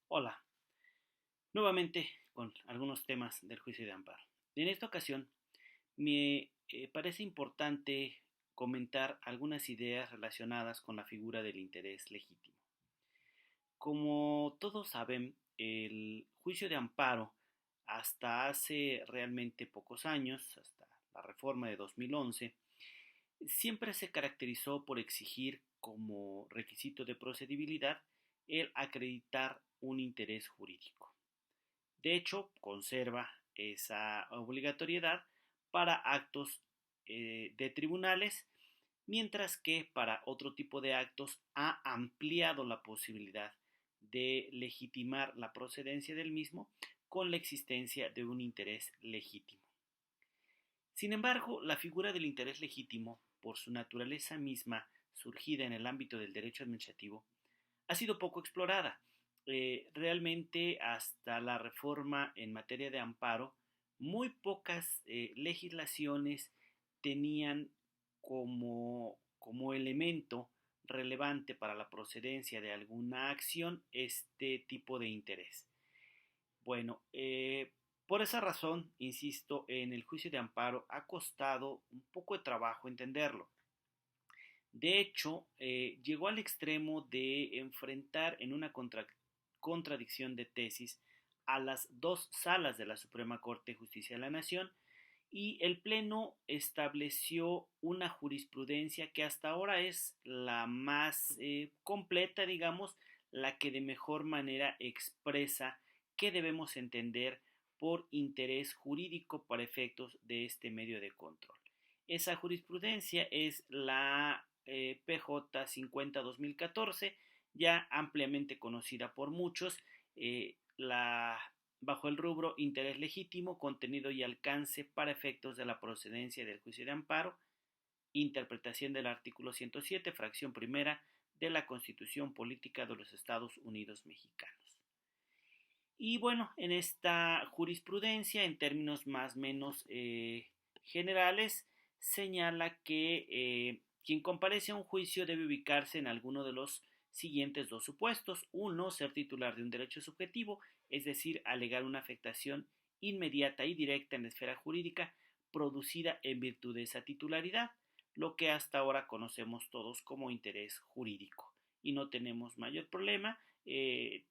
Hola, nuevamente con algunos temas del juicio de amparo. En esta ocasión me parece importante comentar algunas ideas relacionadas con la figura del interés legítimo. Como todos saben, el juicio de amparo hasta hace realmente pocos años, hasta la reforma de 2011, siempre se caracterizó por exigir como requisito de procedibilidad el acreditar un interés jurídico. De hecho, conserva esa obligatoriedad para actos de tribunales, mientras que para otro tipo de actos ha ampliado la posibilidad de legitimar la procedencia del mismo con la existencia de un interés legítimo. Sin embargo, la figura del interés legítimo, por su naturaleza misma surgida en el ámbito del derecho administrativo, ha sido poco explorada. Realmente hasta la reforma en materia de amparo, muy pocas legislaciones tenían como elemento relevante para la procedencia de alguna acción este tipo de interés. Bueno, por esa razón, insisto, en el juicio de amparo ha costado un poco de trabajo entenderlo. De hecho, llegó al extremo de enfrentar en una contradicción de tesis a las dos salas de la Suprema Corte de Justicia de la Nación y el Pleno estableció una jurisprudencia que hasta ahora es la más completa, digamos, la que de mejor manera expresa qué debemos entender por interés jurídico para efectos de este medio de control. Esa jurisprudencia es la PJ 50-2014, ya ampliamente conocida por muchos, bajo el rubro interés legítimo, contenido y alcance para efectos de la procedencia del juicio de amparo, interpretación del artículo 107, fracción primera de la Constitución Política de los Estados Unidos Mexicanos. Y bueno, en esta jurisprudencia, en términos más o menos generales, señala que quien comparece a un juicio debe ubicarse en alguno de los siguientes dos supuestos. Uno, ser titular de un derecho subjetivo, es decir, alegar una afectación inmediata y directa en la esfera jurídica producida en virtud de esa titularidad, lo que hasta ahora conocemos todos como interés jurídico. Y no tenemos mayor problema en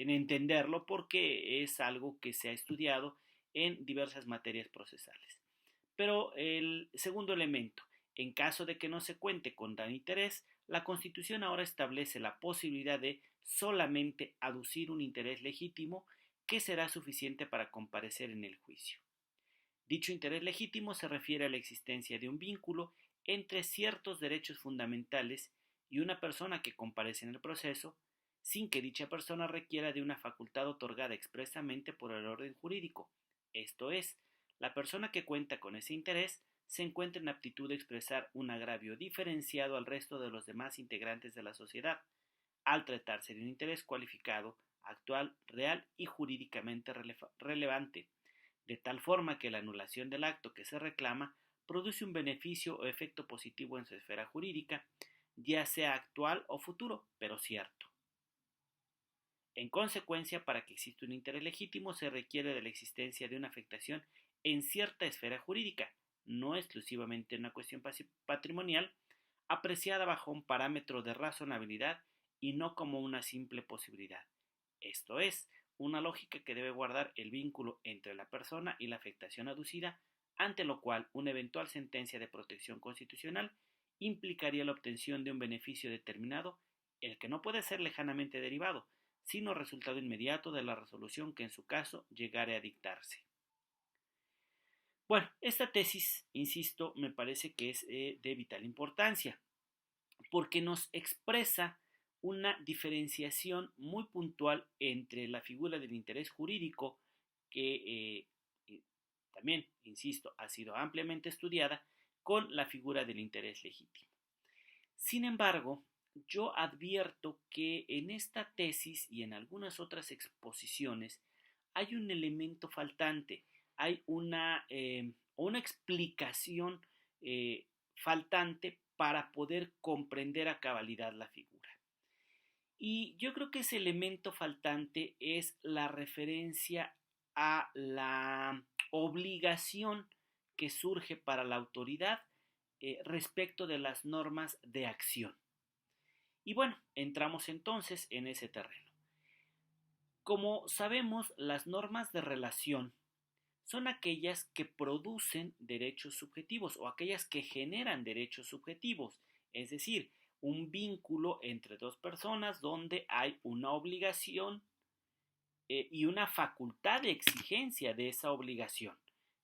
entenderlo porque es algo que se ha estudiado en diversas materias procesales. Pero el segundo elemento, en caso de que no se cuente con tal interés, la Constitución ahora establece la posibilidad de solamente aducir un interés legítimo que será suficiente para comparecer en el juicio. Dicho interés legítimo se refiere a la existencia de un vínculo entre ciertos derechos fundamentales y una persona que comparece en el proceso, sin que dicha persona requiera de una facultad otorgada expresamente por el orden jurídico. Esto es, la persona que cuenta con ese interés se encuentra en aptitud de expresar un agravio diferenciado al resto de los demás integrantes de la sociedad, al tratarse de un interés cualificado, actual, real y jurídicamente relevante, de tal forma que la anulación del acto que se reclama produce un beneficio o efecto positivo en su esfera jurídica, ya sea actual o futuro, pero cierto. En consecuencia, para que exista un interés legítimo se requiere de la existencia de una afectación en cierta esfera jurídica, no exclusivamente en una cuestión patrimonial, apreciada bajo un parámetro de razonabilidad y no como una simple posibilidad. Esto es, una lógica que debe guardar el vínculo entre la persona y la afectación aducida, ante lo cual una eventual sentencia de protección constitucional implicaría la obtención de un beneficio determinado, el que no puede ser lejanamente derivado, sino resultado inmediato de la resolución que en su caso llegare a dictarse. Bueno, esta tesis, insisto, me parece que es de vital importancia, porque nos expresa una diferenciación muy puntual entre la figura del interés jurídico, que también, insisto, ha sido ampliamente estudiada, con la figura del interés legítimo. Sin embargo, yo advierto que en esta tesis y en algunas otras exposiciones hay un elemento faltante, hay una explicación faltante para poder comprender a cabalidad la figura. Y yo creo que ese elemento faltante es la referencia a la obligación que surge para la autoridad respecto de las normas de acción. Y bueno, entramos entonces en ese terreno. Como sabemos, las normas de relación son aquellas que producen derechos subjetivos o aquellas que generan derechos subjetivos, es decir, un vínculo entre dos personas donde hay una obligación y una facultad de exigencia de esa obligación.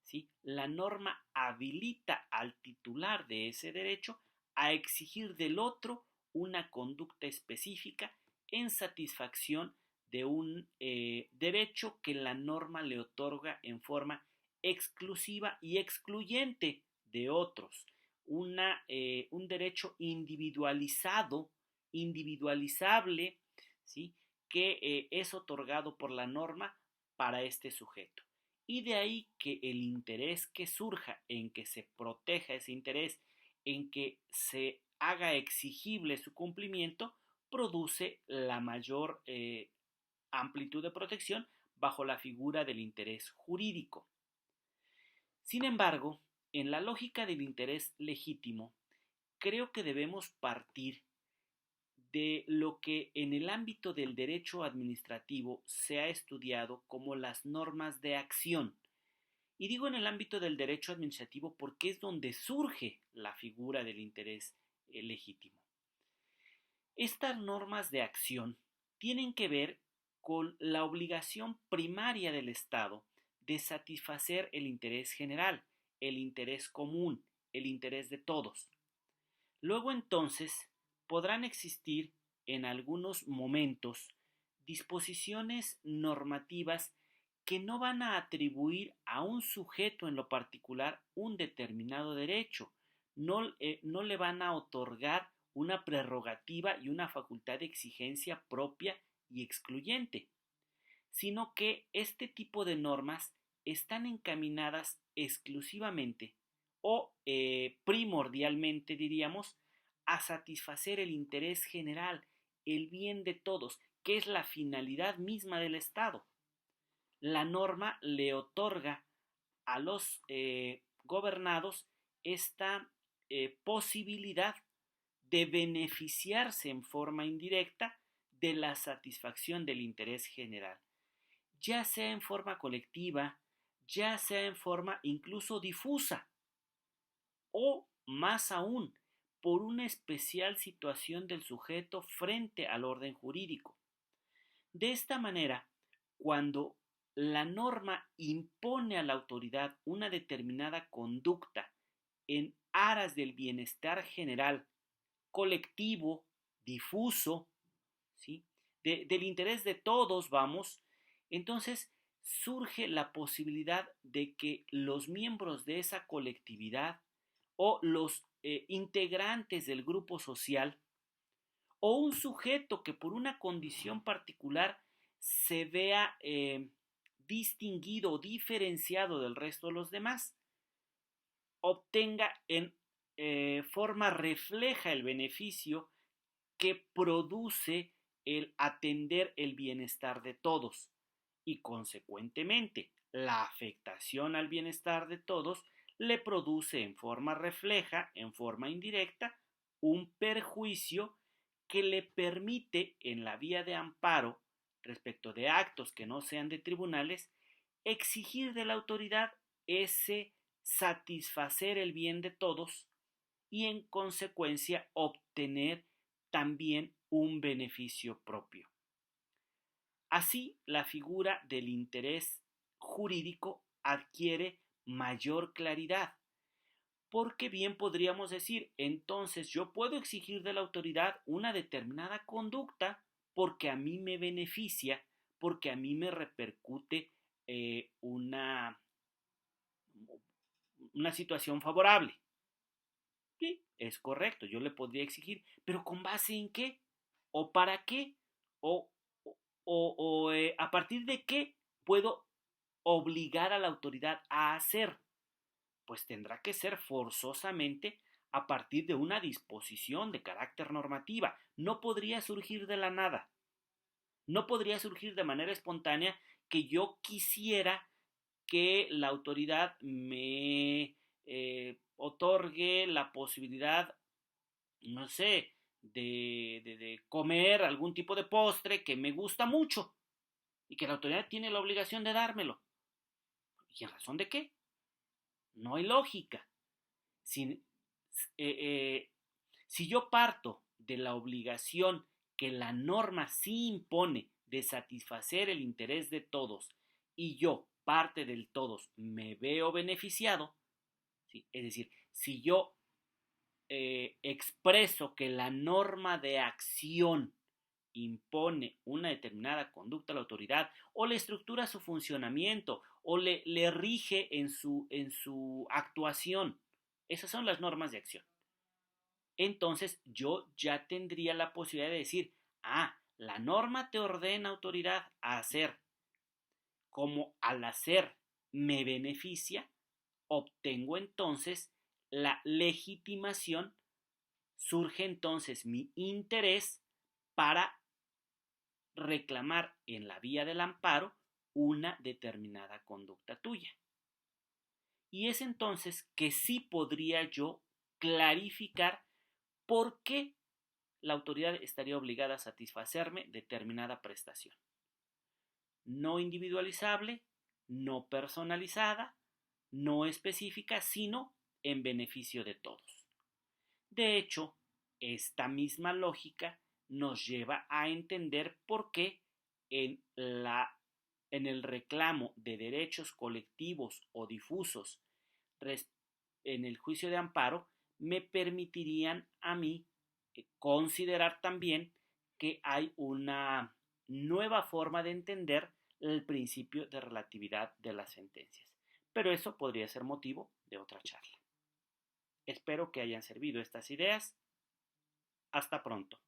¿Sí? La norma habilita al titular de ese derecho a exigir del otro una conducta específica en satisfacción de un derecho que la norma le otorga en forma exclusiva y excluyente de otros. Un derecho individualizado, individualizable, ¿sí? Que es otorgado por la norma para este sujeto. Y de ahí que el interés que surja en que se proteja ese interés, en que se haga exigible su cumplimiento, produce la mayor amplitud de protección bajo la figura del interés jurídico. Sin embargo, en la lógica del interés legítimo, creo que debemos partir de lo que en el ámbito del derecho administrativo se ha estudiado como las normas de acción. Y digo en el ámbito del derecho administrativo porque es donde surge la figura del interés legítimo. Estas normas de acción tienen que ver con la obligación primaria del Estado de satisfacer el interés general, el interés común, el interés de todos. Luego entonces podrán existir en algunos momentos disposiciones normativas que no van a atribuir a un sujeto en lo particular un determinado derecho, no le van a otorgar una prerrogativa y una facultad de exigencia propia y excluyente, sino que este tipo de normas están encaminadas exclusivamente o primordialmente, diríamos, a satisfacer el interés general, el bien de todos, que es la finalidad misma del Estado. La norma le otorga a los gobernados esta posibilidad de beneficiarse en forma indirecta de la satisfacción del interés general, ya sea en forma colectiva, ya sea en forma incluso difusa, o más aún, por una especial situación del sujeto frente al orden jurídico. De esta manera, cuando la norma impone a la autoridad una determinada conducta en aras del bienestar general, colectivo, difuso, ¿sí? Del interés de todos, vamos, entonces surge la posibilidad de que los miembros de esa colectividad o los integrantes del grupo social o un sujeto que por una condición particular se vea distinguido o diferenciado del resto de los demás, obtenga en forma refleja el beneficio que produce el atender el bienestar de todos y consecuentemente la afectación al bienestar de todos le produce en forma refleja, en forma indirecta, un perjuicio que le permite en la vía de amparo respecto de actos que no sean de tribunales exigir de la autoridad ese satisfacer el bien de todos y en consecuencia obtener también un beneficio propio. Así, la figura del interés jurídico adquiere mayor claridad, porque bien podríamos decir, entonces yo puedo exigir de la autoridad una determinada conducta porque a mí me beneficia, porque a mí me repercute una situación favorable. Sí, es correcto, yo le podría exigir, pero ¿con base en qué? ¿O para qué? ¿O, a partir de qué puedo obligar a la autoridad a hacer? Pues tendrá que ser forzosamente a partir de una disposición de carácter normativa. No podría surgir de la nada. No podría surgir de manera espontánea que yo quisiera que la autoridad me otorgue la posibilidad, no sé, de comer algún tipo de postre que me gusta mucho y que la autoridad tiene la obligación de dármelo. ¿Y en razón de qué? No hay lógica. Si, si yo parto de la obligación que la norma sí impone de satisfacer el interés de todos y yo, parte del todos, me veo beneficiado, ¿sí? Es decir, si yo expreso que la norma de acción impone una determinada conducta a la autoridad o le estructura su funcionamiento o le rige en su actuación. Esas son las normas de acción. Entonces yo ya tendría la posibilidad de decir, la norma te ordena, autoridad, a hacer. Como al hacer me beneficia, obtengo entonces la legitimación, surge entonces mi interés para reclamar en la vía del amparo una determinada conducta tuya. Y es entonces que sí podría yo clarificar por qué la autoridad estaría obligada a satisfacerme determinada prestación. No individualizable, no personalizada, no específica, sino en beneficio de todos. De hecho, esta misma lógica nos lleva a entender por qué en el reclamo de derechos colectivos o difusos en el juicio de amparo me permitirían a mí considerar también que hay una nueva forma de entender el principio de relatividad de las sentencias. Pero eso podría ser motivo de otra charla. Espero que hayan servido estas ideas. Hasta pronto.